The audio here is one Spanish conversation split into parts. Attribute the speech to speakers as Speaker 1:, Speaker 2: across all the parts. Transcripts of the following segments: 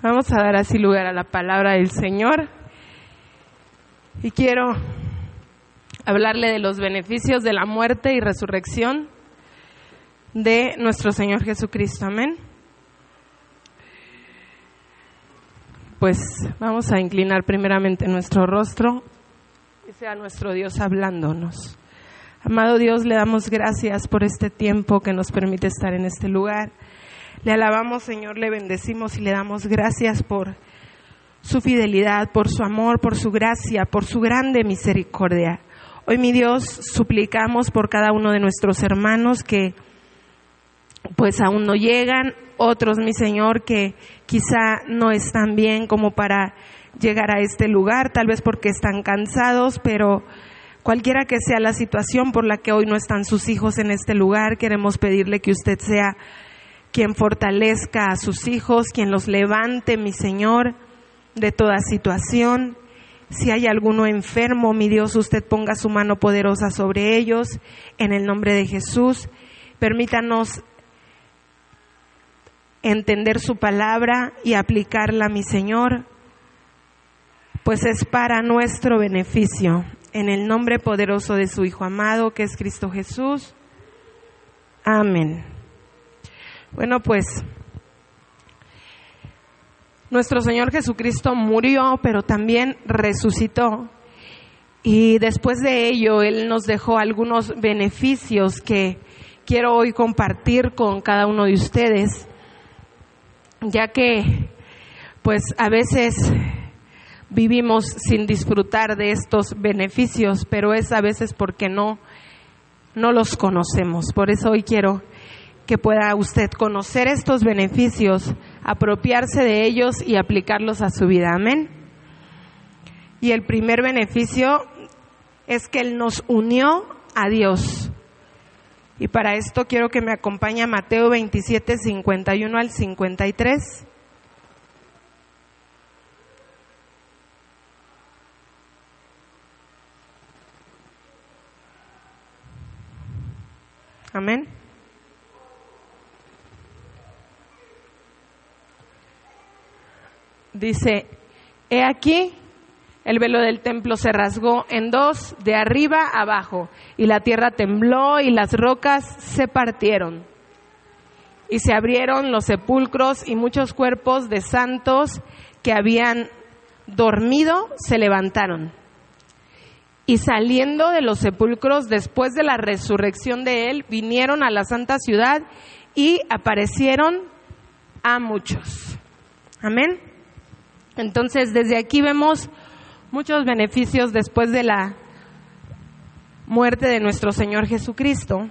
Speaker 1: Vamos a dar así lugar a la palabra del Señor. Y quiero hablarle de los beneficios de la muerte y resurrección de nuestro Señor Jesucristo. Amén. Pues vamos a inclinar primeramente nuestro rostro y sea nuestro Dios hablándonos. Amado Dios, le damos gracias por este tiempo que nos permite estar en este lugar. Le alabamos, Señor, le bendecimos y le damos gracias por su fidelidad, por su amor, por su gracia, por su grande misericordia. Hoy, mi Dios, suplicamos por cada uno de nuestros hermanos que pues aún no llegan, otros, mi Señor, que quizá no están bien como para llegar a este lugar, tal vez porque están cansados, pero cualquiera que sea la situación por la que hoy no están sus hijos en este lugar, queremos pedirle que usted sea quien fortalezca a sus hijos, quien los levante, mi Señor, de toda situación. Si hay alguno enfermo, mi Dios, usted ponga su mano poderosa sobre ellos, en el nombre de Jesús. Permítanos entender su palabra y aplicarla, mi Señor, pues es para nuestro beneficio. En el nombre poderoso de su Hijo amado, que es Cristo Jesús. Amén. Bueno, pues nuestro Señor Jesucristo murió, pero también resucitó. Y después de ello, Él nos dejó algunos beneficios que quiero hoy compartir con cada uno de ustedes, ya que pues a veces vivimos sin disfrutar de estos beneficios, pero es a veces porque no los conocemos. Por eso hoy quiero que pueda usted conocer estos beneficios, apropiarse de ellos y aplicarlos a su vida. Amén. Y el primer beneficio es que Él nos unió a Dios. Y para esto quiero que me acompañe a Mateo 27, 51 al 53. Amén. Dice: he aquí, el velo del templo se rasgó en dos, de arriba a abajo, y la tierra tembló y las rocas se partieron. Y se abrieron los sepulcros y muchos cuerpos de santos que habían dormido se levantaron. Y saliendo de los sepulcros después de la resurrección de Él, vinieron a la santa ciudad y aparecieron a muchos. Amén. Entonces, desde aquí vemos muchos beneficios después de la muerte de nuestro Señor Jesucristo.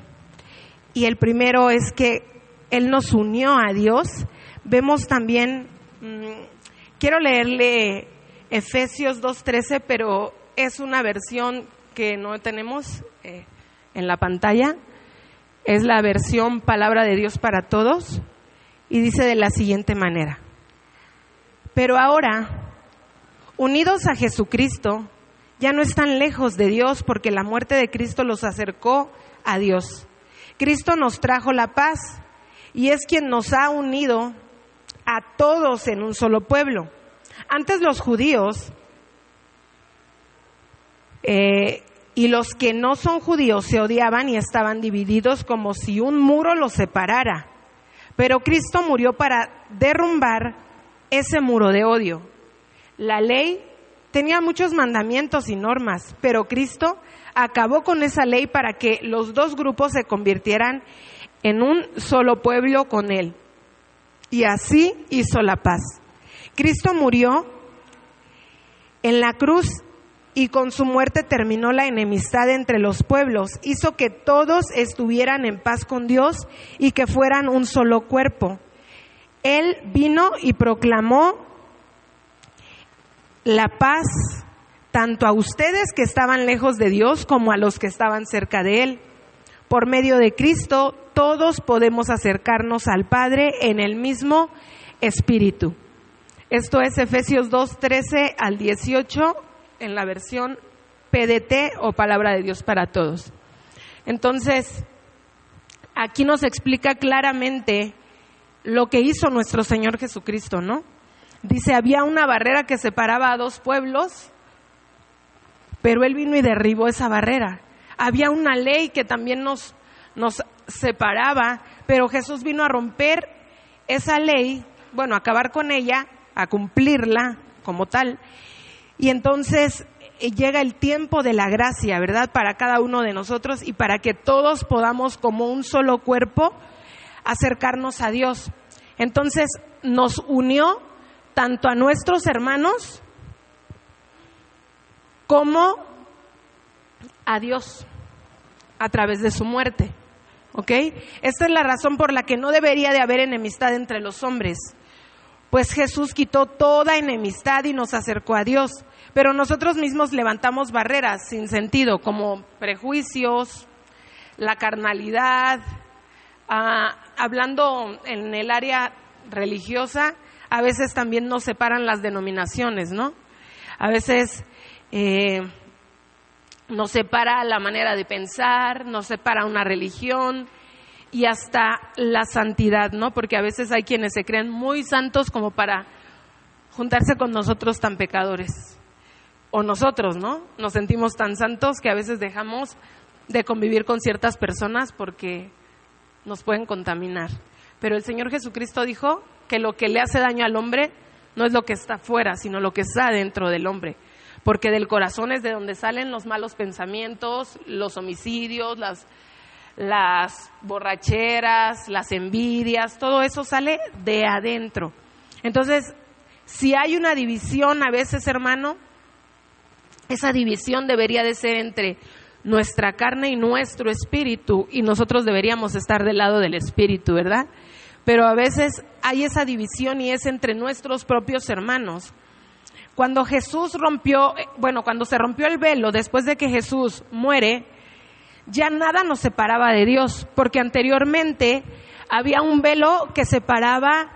Speaker 1: Y el primero es que Él nos unió a Dios. Vemos también, quiero leerle Efesios 2:13, pero es una versión que no tenemos en la pantalla. Es la versión Palabra de Dios para Todos. Y dice de la siguiente manera: pero ahora, unidos a Jesucristo, ya no están lejos de Dios, porque la muerte de Cristo los acercó a Dios. Cristo nos trajo la paz y es quien nos ha unido a todos en un solo pueblo. Antes los judíos y los que no son judíos se odiaban y estaban divididos como si un muro los separara. Pero Cristo murió para derrumbar ese muro de odio. La ley tenía muchos mandamientos y normas, pero Cristo acabó con esa ley para que los dos grupos se convirtieran en un solo pueblo con Él. Y así hizo la paz. Cristo murió en la cruz y con su muerte terminó la enemistad entre los pueblos. Hizo que todos estuvieran en paz con Dios y que fueran un solo cuerpo. Él vino y proclamó la paz tanto a ustedes que estaban lejos de Dios como a los que estaban cerca de Él. Por medio de Cristo, todos podemos acercarnos al Padre en el mismo Espíritu. Esto es Efesios 2:13 al 18 en la versión PDT o Palabra de Dios para Todos. Entonces, aquí nos explica claramente lo que hizo nuestro Señor Jesucristo, ¿no? Dice, había una barrera que separaba a dos pueblos, pero Él vino y derribó esa barrera. Había una ley que también nos separaba, pero Jesús vino a romper esa ley, bueno, a acabar con ella, a cumplirla como tal. Y entonces llega el tiempo de la gracia, ¿verdad? Para cada uno de nosotros y para que todos podamos como un solo cuerpo acercarnos a Dios. Entonces nos unió tanto a nuestros hermanos como a Dios a través de su muerte, ¿ok? Esta es la razón por la que no debería de haber enemistad entre los hombres, pues Jesús quitó toda enemistad y nos acercó a Dios, pero nosotros mismos levantamos barreras sin sentido, como prejuicios, la carnalidad. Hablando en el área religiosa, a veces también nos separan las denominaciones, ¿no? A veces nos separa la manera de pensar, nos separa una religión y hasta la santidad, ¿no? Porque a veces hay quienes se creen muy santos como para juntarse con nosotros tan pecadores. O nosotros, ¿no? Nos sentimos tan santos que a veces dejamos de convivir con ciertas personas porque nos pueden contaminar. Pero el Señor Jesucristo dijo que lo que le hace daño al hombre no es lo que está afuera, sino lo que está dentro del hombre. Porque del corazón es de donde salen los malos pensamientos, los homicidios, las borracheras, las envidias, todo eso sale de adentro. Entonces, si hay una división a veces, hermano, esa división debería de ser entre nuestra carne y nuestro espíritu, y nosotros deberíamos estar del lado del espíritu, ¿verdad? Pero a veces hay esa división y es entre nuestros propios hermanos. Cuando cuando se rompió el velo, después de que Jesús muere, ya nada nos separaba de Dios, porque anteriormente había un velo que separaba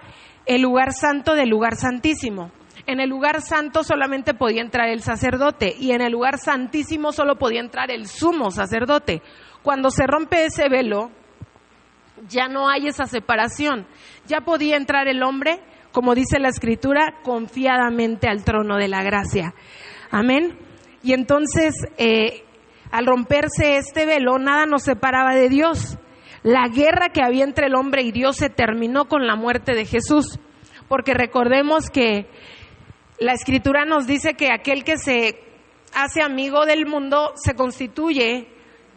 Speaker 1: el lugar santo del lugar santísimo. En el lugar santo solamente podía entrar el sacerdote y en el lugar santísimo solo podía entrar el sumo sacerdote. Cuando se rompe ese velo, ya no hay esa separación. Ya podía entrar el hombre, como dice la Escritura, confiadamente al trono de la gracia. Amén. Y entonces, al romperse este velo, nada nos separaba de Dios. La guerra que había entre el hombre y Dios se terminó con la muerte de Jesús. Porque recordemos que la Escritura nos dice que aquel que se hace amigo del mundo se constituye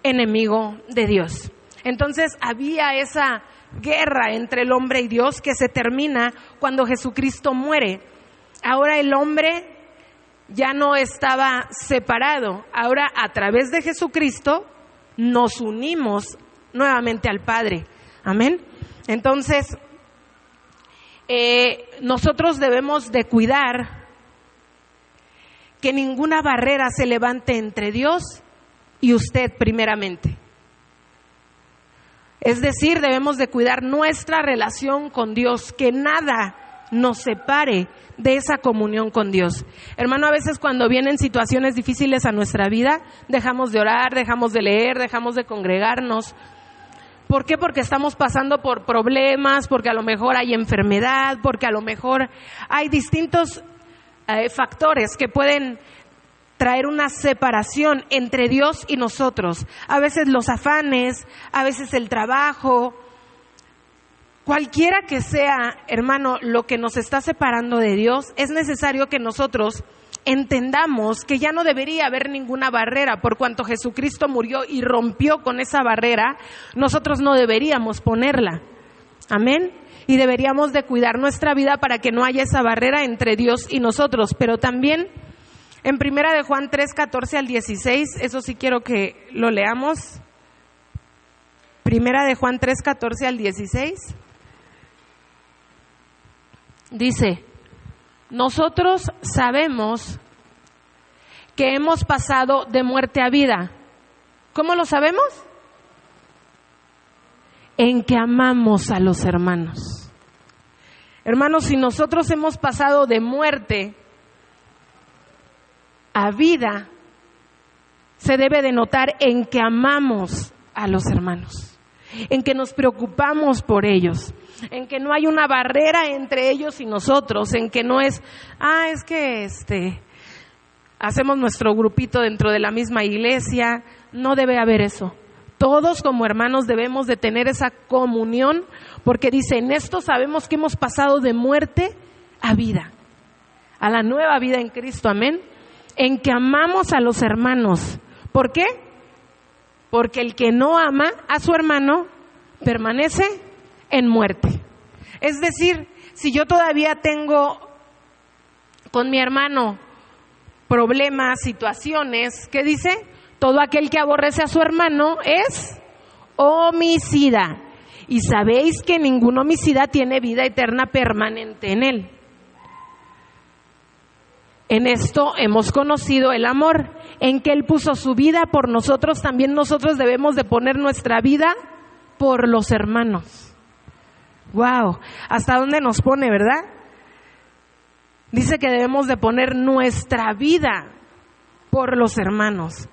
Speaker 1: enemigo de Dios. Entonces había esa guerra entre el hombre y Dios que se termina cuando Jesucristo muere. Ahora el hombre ya no estaba separado. Ahora a través de Jesucristo nos unimos nuevamente al Padre. Amén. Entonces nosotros debemos de cuidar que ninguna barrera se levante entre Dios y usted primeramente. Es decir, debemos de cuidar nuestra relación con Dios, que nada nos separe de esa comunión con Dios. Hermano, a veces cuando vienen situaciones difíciles a nuestra vida, dejamos de orar, dejamos de leer, dejamos de congregarnos. ¿Por qué? Porque estamos pasando por problemas, porque a lo mejor hay enfermedad, porque a lo mejor hay distintos factores que pueden traer una separación entre Dios y nosotros. A veces los afanes, a veces el trabajo, cualquiera que sea, hermano, lo que nos está separando de Dios, es necesario que nosotros entendamos que ya no debería haber ninguna barrera. Por cuanto Jesucristo murió y rompió con esa barrera, nosotros no deberíamos ponerla. Amén. Y deberíamos de cuidar nuestra vida para que no haya esa barrera entre Dios y nosotros. Pero también en 1 de Juan 3, 14 al 16, eso sí quiero que lo leamos. 1 de Juan 3, 14 al 16. Dice: nosotros sabemos que hemos pasado de muerte a vida. ¿Cómo lo sabemos? En que amamos a los hermanos. Hermanos, si nosotros hemos pasado de muerte a vida, se debe de notar en que amamos a los hermanos, en que nos preocupamos por ellos. en que no hay una barrera entre ellos y nosotros, en que no es, es que hacemos nuestro grupito dentro de la misma iglesia. No debe haber eso. Todos como hermanos debemos de tener esa comunión, porque dice, en esto sabemos que hemos pasado de muerte a vida, a la nueva vida en Cristo, amén, en que amamos a los hermanos. ¿Por qué? Porque el que no ama a su hermano permanece en muerte. Es decir, si yo todavía tengo con mi hermano problemas, situaciones, ¿qué dice? Todo aquel que aborrece a su hermano es homicida. Y sabéis que ningún homicida tiene vida eterna permanente en él. En esto hemos conocido el amor, en que Él puso su vida por nosotros. También nosotros debemos de poner nuestra vida por los hermanos. Wow, ¿hasta dónde nos pone, verdad? Dice que debemos de poner nuestra vida por los hermanos.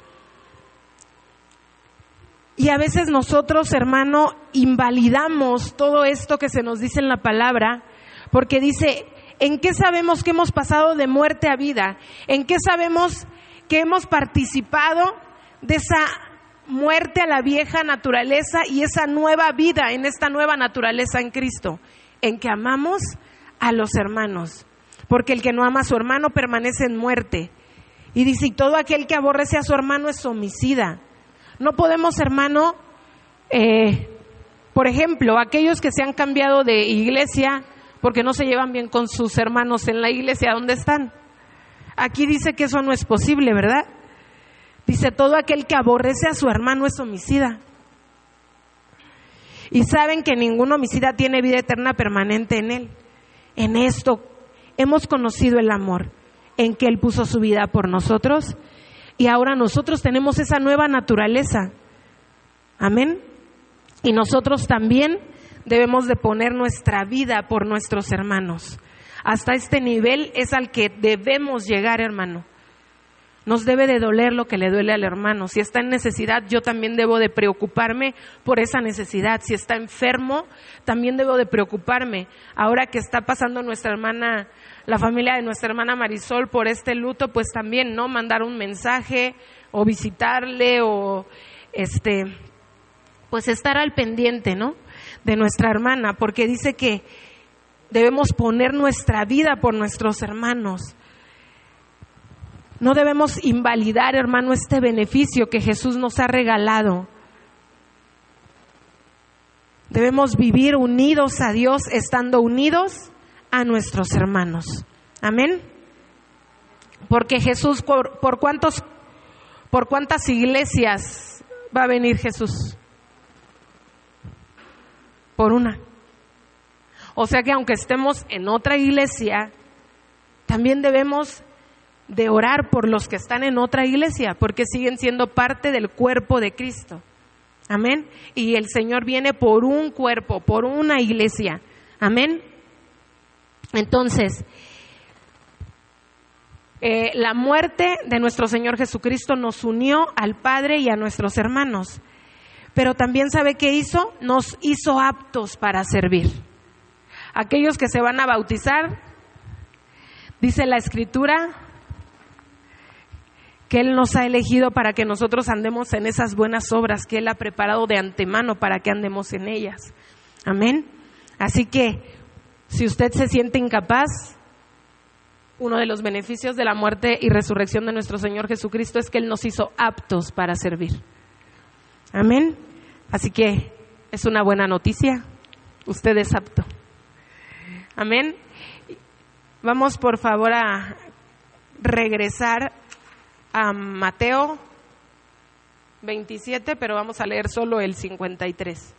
Speaker 1: Y a veces nosotros, hermano, invalidamos todo esto que se nos dice en la palabra, porque dice, ¿en qué sabemos que hemos pasado de muerte a vida? ¿En qué sabemos que hemos participado de esa muerte a la vieja naturaleza y esa nueva vida en esta nueva naturaleza en Cristo? En que amamos a los hermanos, porque el que no ama a su hermano permanece en muerte. Y dice, y todo aquel que aborrece a su hermano es homicida. No podemos, hermano, por ejemplo, aquellos que se han cambiado de iglesia porque no se llevan bien con sus hermanos en la iglesia, ¿dónde están? Aquí dice que eso no es posible, ¿verdad? Dice, todo aquel que aborrece a su hermano es homicida. Y saben que ningún homicida tiene vida eterna permanente en él. En esto hemos conocido el amor, en que Él puso su vida por nosotros, y ahora nosotros tenemos esa nueva naturaleza. Amén. Y nosotros también debemos de poner nuestra vida por nuestros hermanos. Hasta este nivel es al que debemos llegar, hermano. Nos debe de doler lo que le duele al hermano. Si está en necesidad, yo también debo de preocuparme por esa necesidad. Si está enfermo, también debo de preocuparme. Ahora que está pasando nuestra hermana, la familia de nuestra hermana Marisol por este luto, pues también, ¿no? Mandar un mensaje o visitarle o pues estar al pendiente, ¿no? De nuestra hermana, porque dice que debemos poner nuestra vida por nuestros hermanos. No debemos invalidar, hermano, este beneficio que Jesús nos ha regalado. Debemos vivir unidos a Dios, estando unidos a nuestros hermanos. Amén. Porque Jesús, ¿por cuántas iglesias va a venir Jesús? Por una. O sea que aunque estemos en otra iglesia, también debemos de orar por los que están en otra iglesia, porque siguen siendo parte del cuerpo de Cristo. Amén. Y el Señor viene por un cuerpo, por una iglesia. Amén. Entonces, la muerte de nuestro Señor Jesucristo nos unió al Padre y a nuestros hermanos. Pero también, ¿sabe qué hizo? Nos hizo aptos para servir. Aquellos que se van a bautizar, dice la Escritura, que Él nos ha elegido para que nosotros andemos en esas buenas obras que Él ha preparado de antemano para que andemos en ellas. Amén. Así que, si usted se siente incapaz, uno de los beneficios de la muerte y resurrección de nuestro Señor Jesucristo es que Él nos hizo aptos para servir. Amén. Así que es una buena noticia. Usted es apto. Amén. Vamos por favor a regresar a Mateo 27, pero vamos a leer solo el 53.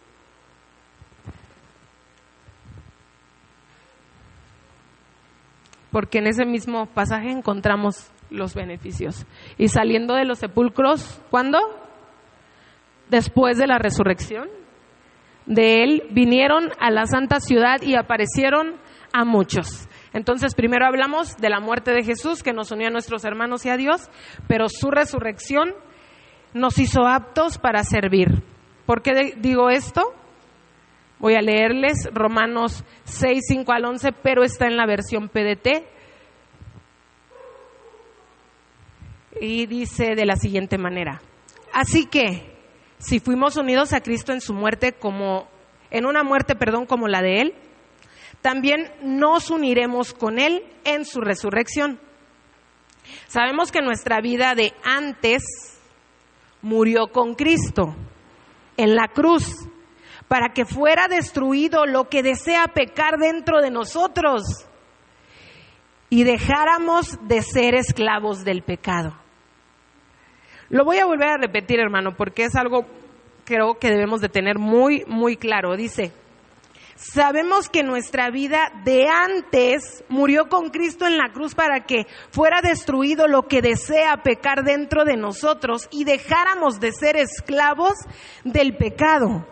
Speaker 1: Porque en ese mismo pasaje encontramos los beneficios. Y saliendo de los sepulcros, ¿cuándo? Después de la resurrección de Él, vinieron a la santa ciudad y aparecieron a muchos. Entonces, primero hablamos de la muerte de Jesús, que nos unió a nuestros hermanos y a Dios, pero su resurrección nos hizo aptos para servir. ¿Por qué digo esto? Voy a leerles Romanos 6, 5 al 11, pero está en la versión PDT. Y dice de la siguiente manera: así que, si fuimos unidos a Cristo en su muerte en una muerte como la de Él, también nos uniremos con Él en su resurrección. Sabemos que nuestra vida de antes murió con Cristo en la cruz, para que fuera destruido lo que desea pecar dentro de nosotros y dejáramos de ser esclavos del pecado. Lo voy a volver a repetir, hermano, porque es algo creo que debemos de tener muy, muy claro. Dice: sabemos que nuestra vida de antes murió con Cristo en la cruz para que fuera destruido lo que desea pecar dentro de nosotros y dejáramos de ser esclavos del pecado.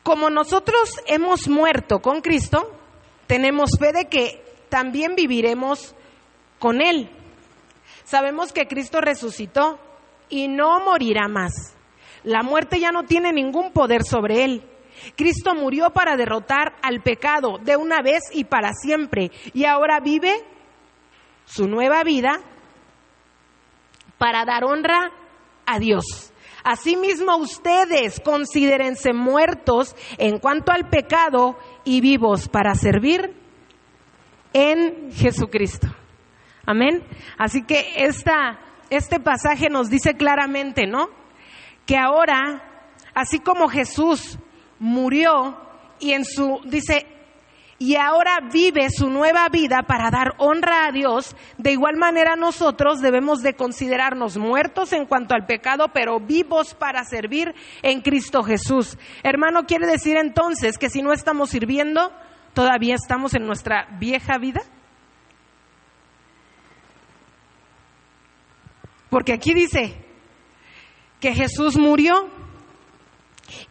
Speaker 1: Como nosotros hemos muerto con Cristo, tenemos fe de que también viviremos con Él. Sabemos que Cristo resucitó y no morirá más. La muerte ya no tiene ningún poder sobre Él. Cristo murió para derrotar al pecado de una vez y para siempre, y ahora vive su nueva vida para dar honra a Dios. Asimismo, ustedes considérense muertos en cuanto al pecado y vivos para servir en Jesucristo. Amén. Así que este pasaje nos dice claramente, ¿no?, que ahora, así como Jesús murió y ahora vive su nueva vida para dar honra a Dios, de igual manera nosotros debemos de considerarnos muertos en cuanto al pecado, pero vivos para servir en Cristo Jesús. Hermano, ¿quiere decir entonces que si no estamos sirviendo, todavía estamos en nuestra vieja vida? Porque aquí dice que Jesús murió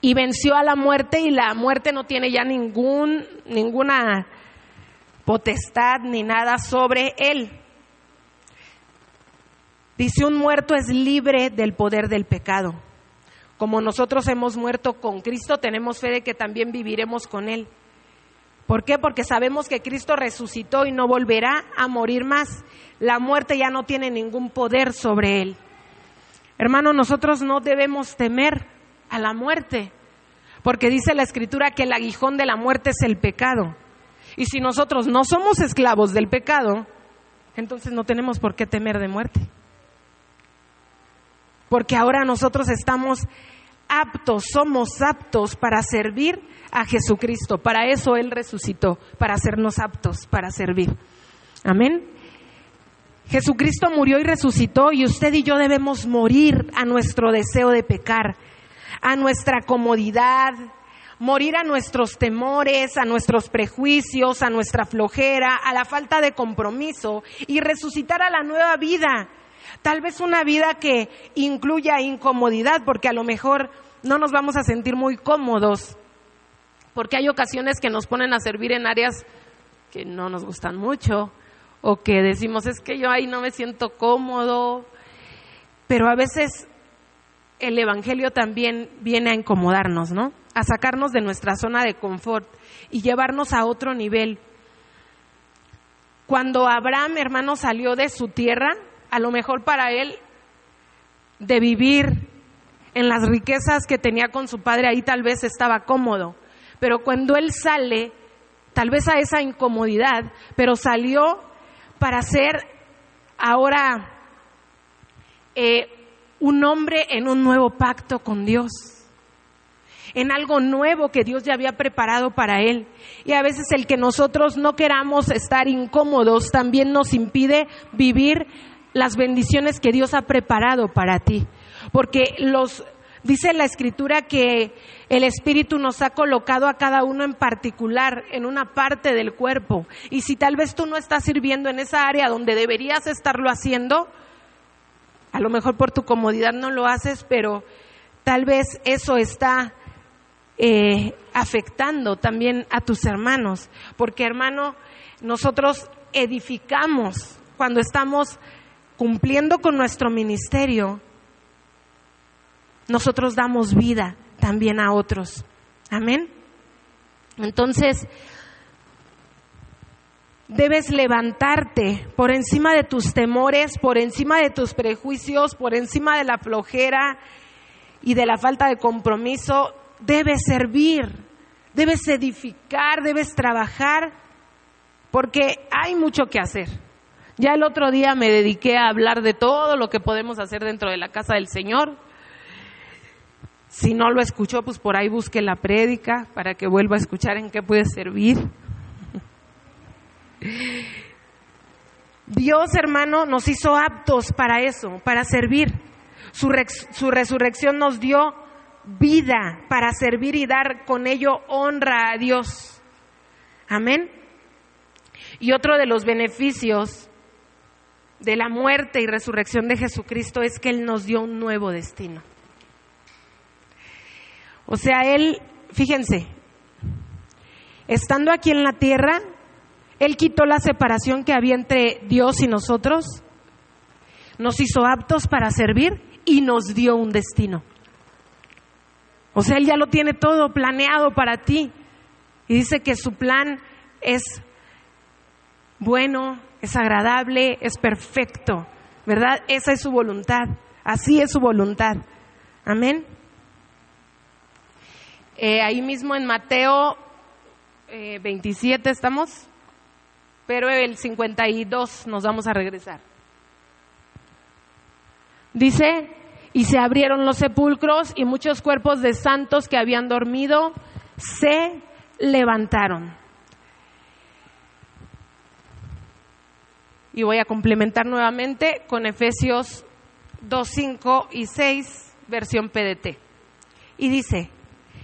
Speaker 1: y venció a la muerte, y la muerte no tiene ya ninguna potestad ni nada sobre él. Dice: un muerto es libre del poder del pecado. Como nosotros hemos muerto con Cristo, tenemos fe de que también viviremos con Él. ¿Por qué? Porque sabemos que Cristo resucitó y no volverá a morir más. La muerte ya no tiene ningún poder sobre Él. Hermano, nosotros no debemos temer a la muerte, porque dice la Escritura que el aguijón de la muerte es el pecado. Y si nosotros no somos esclavos del pecado, entonces no tenemos por qué temer de muerte. Porque ahora nosotros somos aptos para servir a Jesucristo. Para eso Él resucitó, para hacernos aptos para servir. Amén. Jesucristo murió y resucitó, y usted y yo debemos morir a nuestro deseo de pecar, a nuestra comodidad, morir a nuestros temores, a nuestros prejuicios, a nuestra flojera, a la falta de compromiso, y resucitar a la nueva vida. Tal vez una vida que incluya incomodidad, porque a lo mejor no nos vamos a sentir muy cómodos, porque hay ocasiones que nos ponen a servir en áreas que no nos gustan mucho, o que decimos: es que yo ahí no me siento cómodo. Pero a veces el evangelio también viene a incomodarnos, ¿no?, a sacarnos de nuestra zona de confort y llevarnos a otro nivel. Cuando Abraham, hermano, salió de su tierra, a lo mejor para él, de vivir en las riquezas que tenía con su padre, ahí tal vez estaba cómodo. Pero cuando él sale, tal vez a esa incomodidad, pero salió para ser ahora un hombre en un nuevo pacto con Dios, en algo nuevo que Dios ya había preparado para él. Y a veces el que nosotros no queramos estar incómodos también nos impide vivir las bendiciones que Dios ha preparado para ti, porque dice la Escritura que el Espíritu nos ha colocado a cada uno en particular en una parte del cuerpo, y si tal vez tú no estás sirviendo en esa área donde deberías estarlo haciendo, a lo mejor por tu comodidad no lo haces, pero tal vez eso está afectando también a tus hermanos, porque, hermano, nosotros edificamos cuando estamos cumpliendo con nuestro ministerio. Nosotros damos vida, también a otros. Amén. Entonces, debes levantarte por encima de tus temores, por encima de tus prejuicios, por encima de la flojera y de la falta de compromiso. Debes servir, debes edificar, debes trabajar, porque hay mucho que hacer. Ya el otro día me dediqué a hablar de todo lo que podemos hacer dentro de la casa del Señor. Si no lo escuchó, pues por ahí busque la prédica para que vuelva a escuchar en qué puede servir. Dios, hermano, nos hizo aptos para eso, para servir. Su resurrección nos dio vida para servir y dar con ello honra a Dios. Amén. Y otro de los beneficios de la muerte y resurrección de Jesucristo es que Él nos dio un nuevo destino. O sea, Él, fíjense, estando aquí en la tierra, Él quitó la separación que había entre Dios y nosotros, nos hizo aptos para servir y nos dio un destino. O sea, Él ya lo tiene todo planeado para ti. Y dice que su plan es bueno, es agradable, es perfecto, ¿verdad? Esa es su voluntad, así es su voluntad. Amén. Ahí mismo en Mateo 27 estamos, pero el 52 nos vamos a regresar. Dice, y se abrieron los sepulcros y muchos cuerpos de santos que habían dormido se levantaron. Y voy a complementar nuevamente con Efesios 2, 5 y 6, versión PDT. Y dice,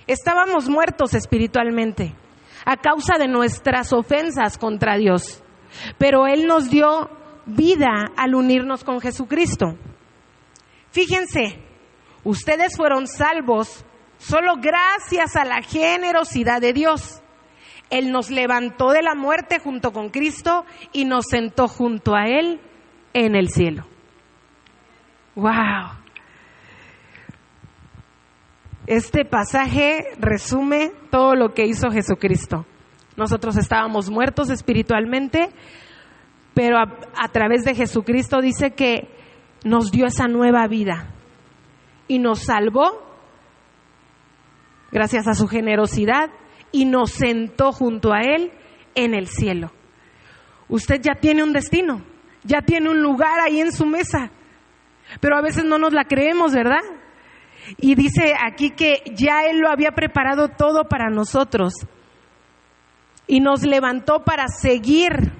Speaker 1: estábamos muertos espiritualmente a causa de nuestras ofensas contra Dios, pero Él nos dio vida al unirnos con Jesucristo. Fíjense, ustedes fueron salvos solo gracias a la generosidad de Dios. Él nos levantó de la muerte junto con Cristo y nos sentó junto a Él en el cielo. ¡Wow! Este pasaje resume todo lo que hizo Jesucristo. Nosotros estábamos muertos espiritualmente, pero a través de Jesucristo dice que nos dio esa nueva vida y nos salvó gracias a su generosidad y nos sentó junto a Él en el cielo. Usted ya tiene un destino, ya tiene un lugar ahí en su mesa, pero a veces no nos la creemos, ¿verdad? Y dice aquí que ya Él lo había preparado todo para nosotros y nos levantó para seguir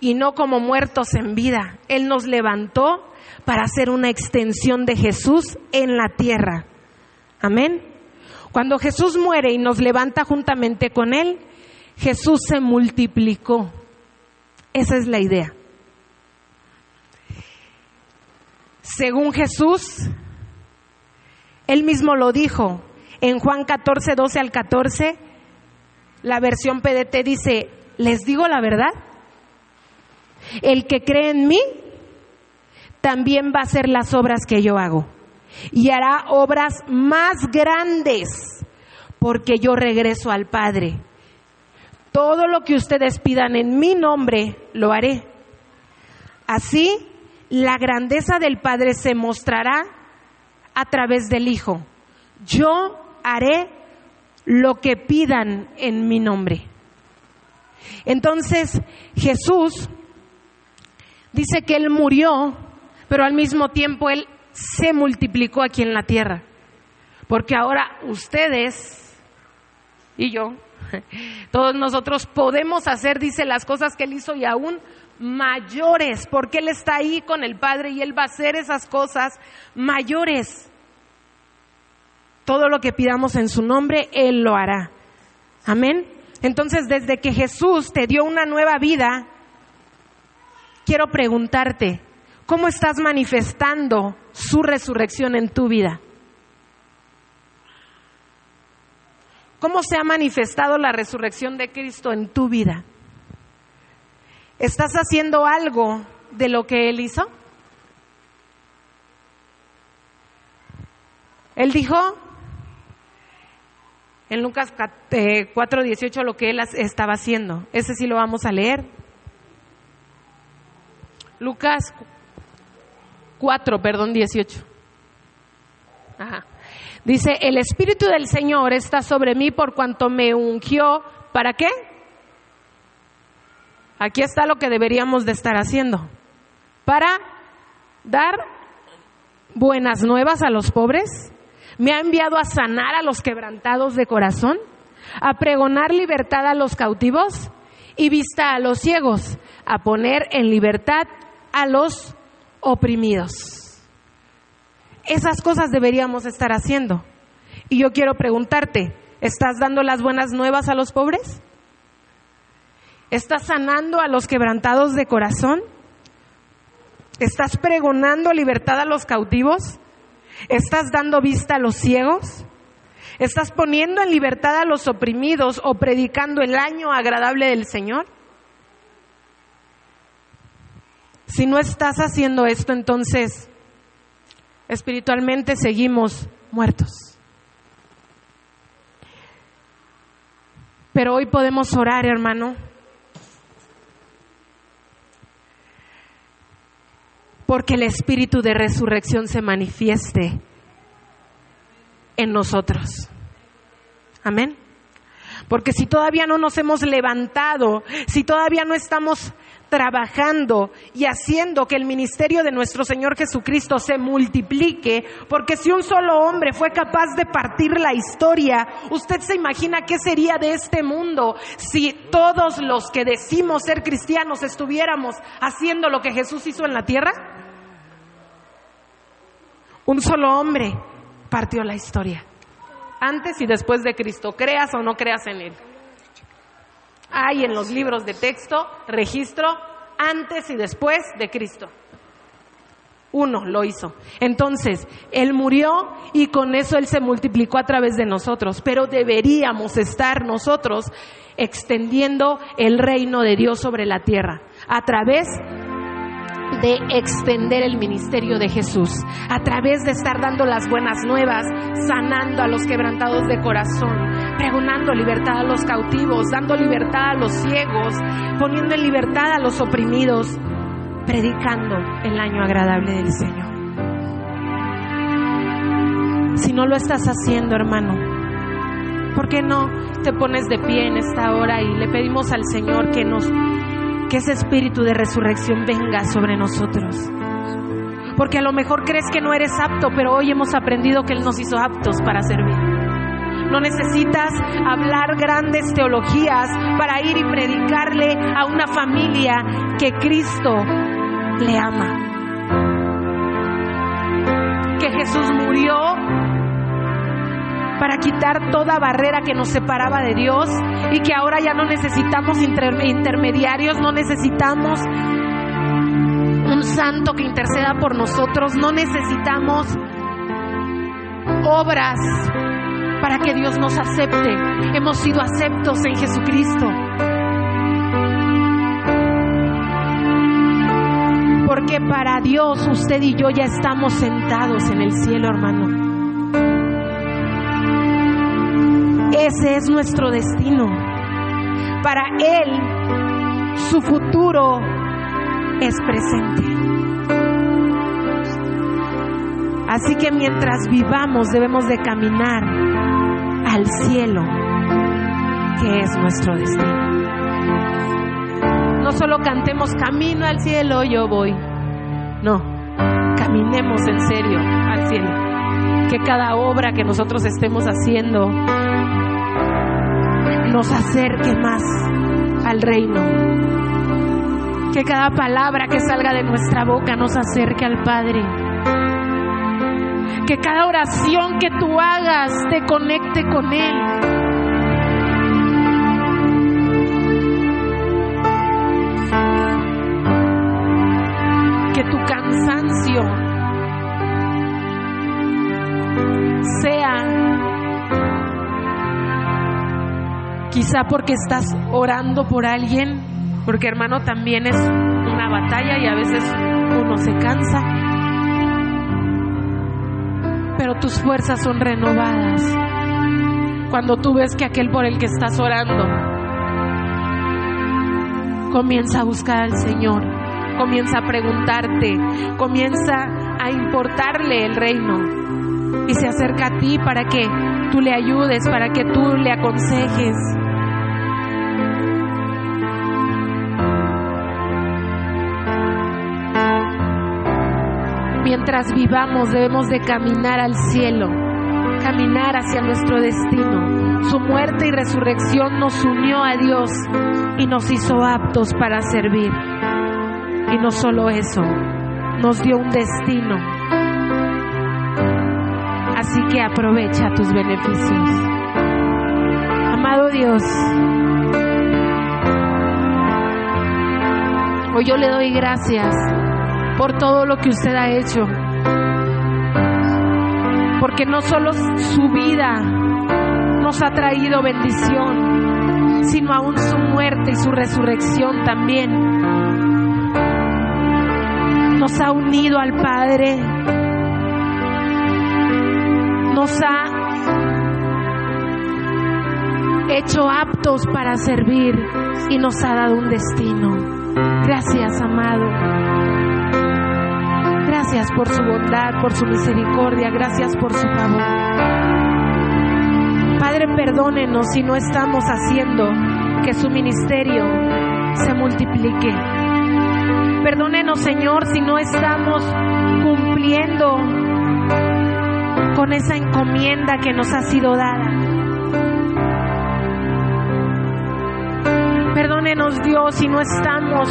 Speaker 1: y no como muertos en vida. Él nos levantó para ser una extensión de Jesús en la tierra. Amén. Cuando Jesús muere y nos levanta juntamente con Él, Jesús se multiplicó. Esa es la idea. Según Jesús, Él mismo lo dijo en Juan 14, 12 al 14, la versión PDT dice, les digo la verdad, el que cree en mí también va a hacer las obras que yo hago y hará obras más grandes porque yo regreso al Padre. Todo lo que ustedes pidan en mi nombre lo haré. Así la grandeza del Padre se mostrará a través del Hijo. Yo haré lo que pidan en mi nombre. Entonces Jesús dice que Él murió, pero al mismo tiempo Él se multiplicó aquí en la tierra. Porque ahora ustedes y yo, todos nosotros podemos hacer, dice, las cosas que Él hizo y aún mayores, porque Él está ahí con el Padre y Él va a hacer esas cosas mayores. Todo lo que pidamos en su nombre, Él lo hará. Amén. Entonces, desde que Jesús te dio una nueva vida, quiero preguntarte, ¿cómo estás manifestando su resurrección en tu vida? ¿Cómo se ha manifestado la resurrección de Cristo en tu vida? ¿Estás haciendo algo de lo que Él hizo? Él dijo en Lucas 4:18 lo que él estaba haciendo. Ese sí lo vamos a leer. Lucas 4:18. Ajá. Dice, el Espíritu del Señor está sobre mí por cuanto me ungió. ¿Para qué? Aquí está lo que deberíamos de estar haciendo. Para dar buenas nuevas a los pobres. Me ha enviado a sanar a los quebrantados de corazón, a pregonar libertad a los cautivos y vista a los ciegos, a poner en libertad a los oprimidos. Esas cosas deberíamos estar haciendo. Y yo quiero preguntarte, ¿estás dando las buenas nuevas a los pobres? ¿Estás sanando a los quebrantados de corazón? ¿Estás pregonando libertad a los cautivos? ¿Estás dando vista a los ciegos? ¿Estás poniendo en libertad a los oprimidos o predicando el año agradable del Señor? Si no estás haciendo esto, entonces espiritualmente seguimos muertos. Pero hoy podemos orar, hermano, porque el espíritu de resurrección se manifieste en nosotros. Amén. Porque si todavía no nos hemos levantado, si todavía no estamos trabajando y haciendo que el ministerio de nuestro Señor Jesucristo se multiplique, porque si un solo hombre fue capaz de partir la historia, ¿usted se imagina qué sería de este mundo si todos los que decimos ser cristianos estuviéramos haciendo lo que Jesús hizo en la tierra? Un solo hombre partió la historia, antes y después de Cristo, creas o no creas en Él. Hay en los libros de texto registro antes y después de Cristo. Uno lo hizo. Entonces, Él murió y con eso Él se multiplicó a través de nosotros. Pero deberíamos estar nosotros extendiendo el reino de Dios sobre la tierra a través de extender el ministerio de Jesús, a través de estar dando las buenas nuevas, sanando a los quebrantados de corazón, pregonando libertad a los cautivos, dando libertad a los ciegos, poniendo en libertad a los oprimidos, predicando el año agradable del Señor. Si no lo estás haciendo, hermano, ¿por qué no te pones de pie en esta hora y le pedimos al Señor que ese espíritu de resurrección venga sobre nosotros? Porque a lo mejor crees que no eres apto, pero hoy hemos aprendido que Él nos hizo aptos para servir. No necesitas hablar grandes teologías para ir y predicarle a una familia que Cristo le ama, que Jesús murió para quitar toda barrera que nos separaba de Dios y que ahora ya no necesitamos intermediarios, no necesitamos un santo que interceda por nosotros, no necesitamos obras para que Dios nos acepte. Hemos sido aceptos en Jesucristo. Porque para Dios usted y yo ya estamos sentados en el cielo, hermano. Ese es nuestro destino. Para Él, su futuro es presente. Así que mientras vivamos debemos de caminar al cielo, que es nuestro destino. No solo cantemos camino al cielo, yo voy. No, caminemos en serio al cielo. Que cada obra que nosotros estemos haciendo nos acerque más al reino. Que cada palabra que salga de nuestra boca nos acerque al Padre. Que cada oración que tú hagas te conecte con Él. Que tu cansancio sea quizá porque estás orando por alguien, porque hermano también es una batalla y a veces uno se cansa. pero tus fuerzas son renovadas cuando tú ves que aquel por el que estás orando comienza a buscar al Señor, comienza a preguntarte, comienza a importarle el reino y se acerca a ti para que tú le ayudes, para que tú le aconsejes. Mientras vivamos debemos de caminar al cielo, caminar hacia nuestro destino. Su muerte y resurrección nos unió a Dios y nos hizo aptos para servir. Y no solo eso, nos dio un destino. Así que aprovecha tus beneficios. Amado Dios, hoy yo le doy gracias por todo lo que usted ha hecho, porque no solo su vida nos ha traído bendición, sino aún su muerte y su resurrección también nos ha unido al Padre, nos ha hecho aptos para servir y nos ha dado un destino. Gracias, amado. Gracias por su bondad, por su misericordia, gracias por su favor. Padre, perdónenos si no estamos haciendo que su ministerio se multiplique. Perdónenos, Señor, si no estamos cumpliendo con esa encomienda que nos ha sido dada. Perdónenos, Dios, si no estamos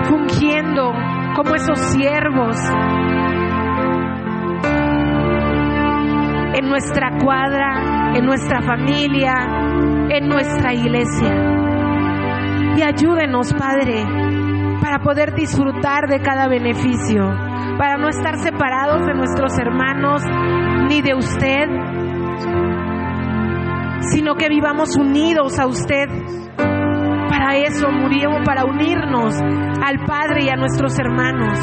Speaker 1: fungiendo como esos siervos en nuestra cuadra, en nuestra familia, en nuestra iglesia. Y ayúdenos, Padre, para poder disfrutar de cada beneficio, para no estar separados de nuestros hermanos ni de usted, sino que vivamos unidos a usted. Para eso murió, para unirnos al Padre y a nuestros hermanos.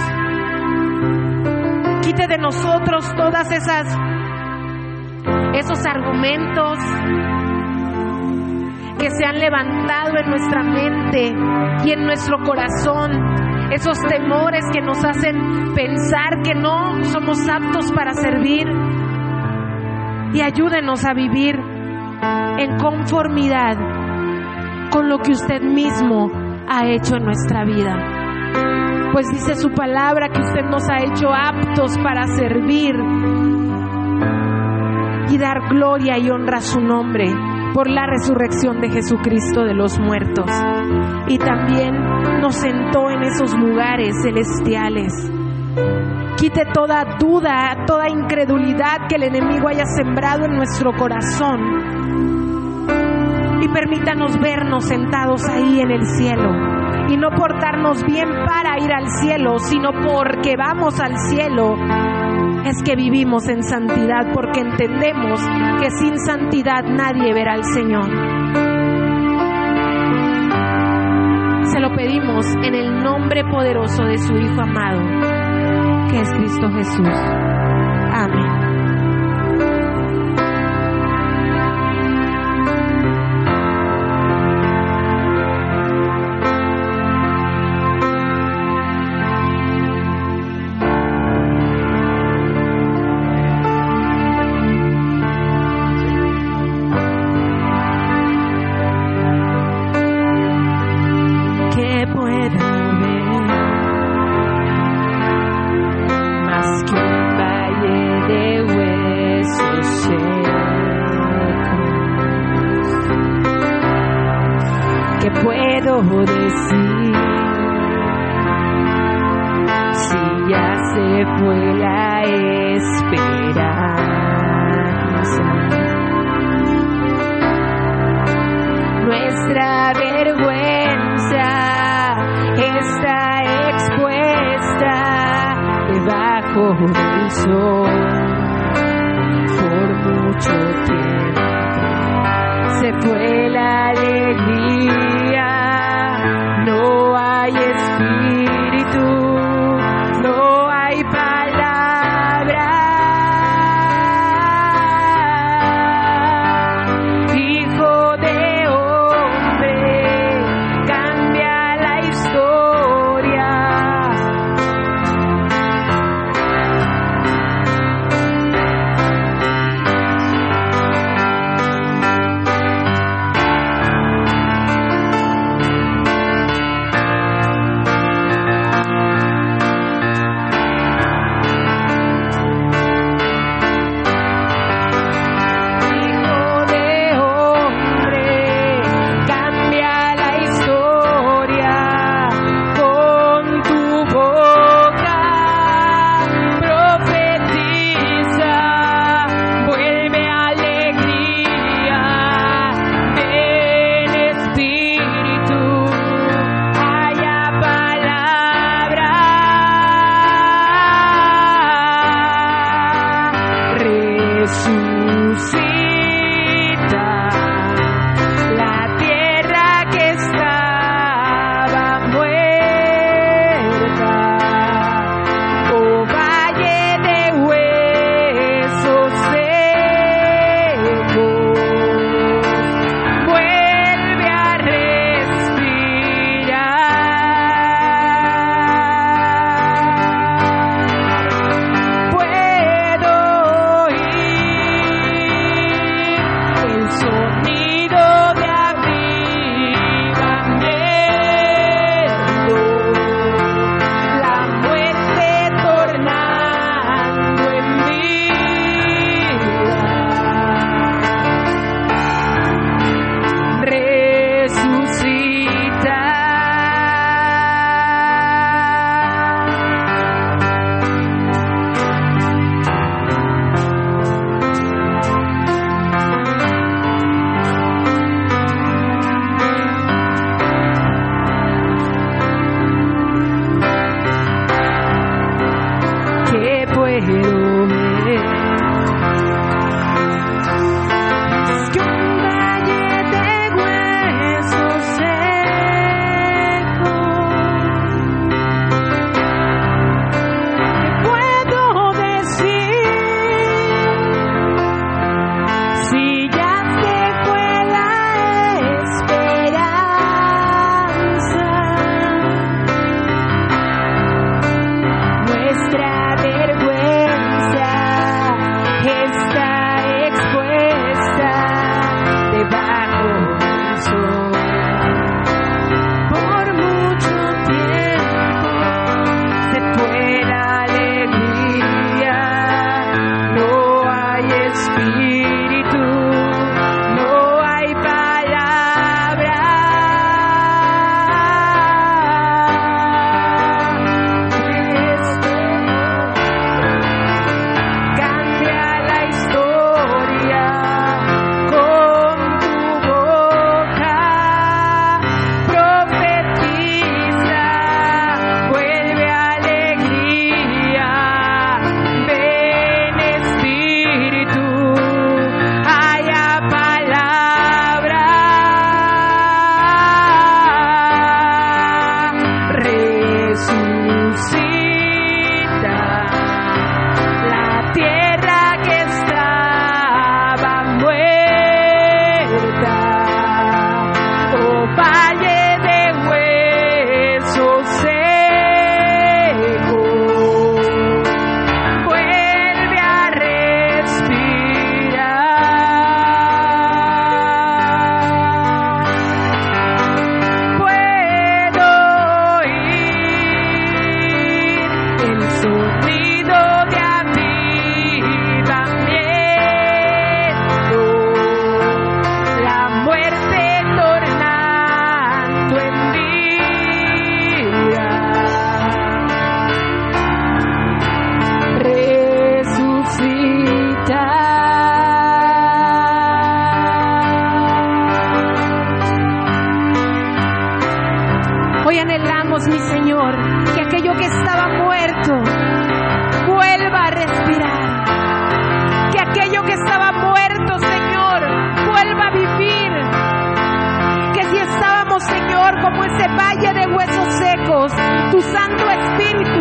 Speaker 1: Quite de nosotros todas esos argumentos que se han levantado en nuestra mente y en nuestro corazón, esos temores que nos hacen pensar que no somos aptos para servir, y ayúdenos a vivir en conformidad con lo que usted mismo ha hecho en nuestra vida. Pues dice su palabra que usted nos ha hecho aptos para servir y dar gloria y honra a su nombre por la resurrección de Jesucristo de los muertos. Y también nos sentó en esos lugares celestiales. Quite toda duda, toda incredulidad que el enemigo haya sembrado en nuestro corazón. Y permítanos vernos sentados ahí en el cielo, y no portarnos bien para ir al cielo, sino porque vamos al cielo es que vivimos en santidad, porque entendemos que sin santidad nadie verá al Señor. Se lo pedimos en el nombre poderoso de su Hijo amado, que es Cristo Jesús. Amén. Hoy anhelamos, mi Señor, que aquello que estaba muerto vuelva a respirar. Que aquello que estaba muerto, Señor, vuelva a vivir. Que si estábamos, Señor, como ese valle de huesos secos, tu Santo Espíritu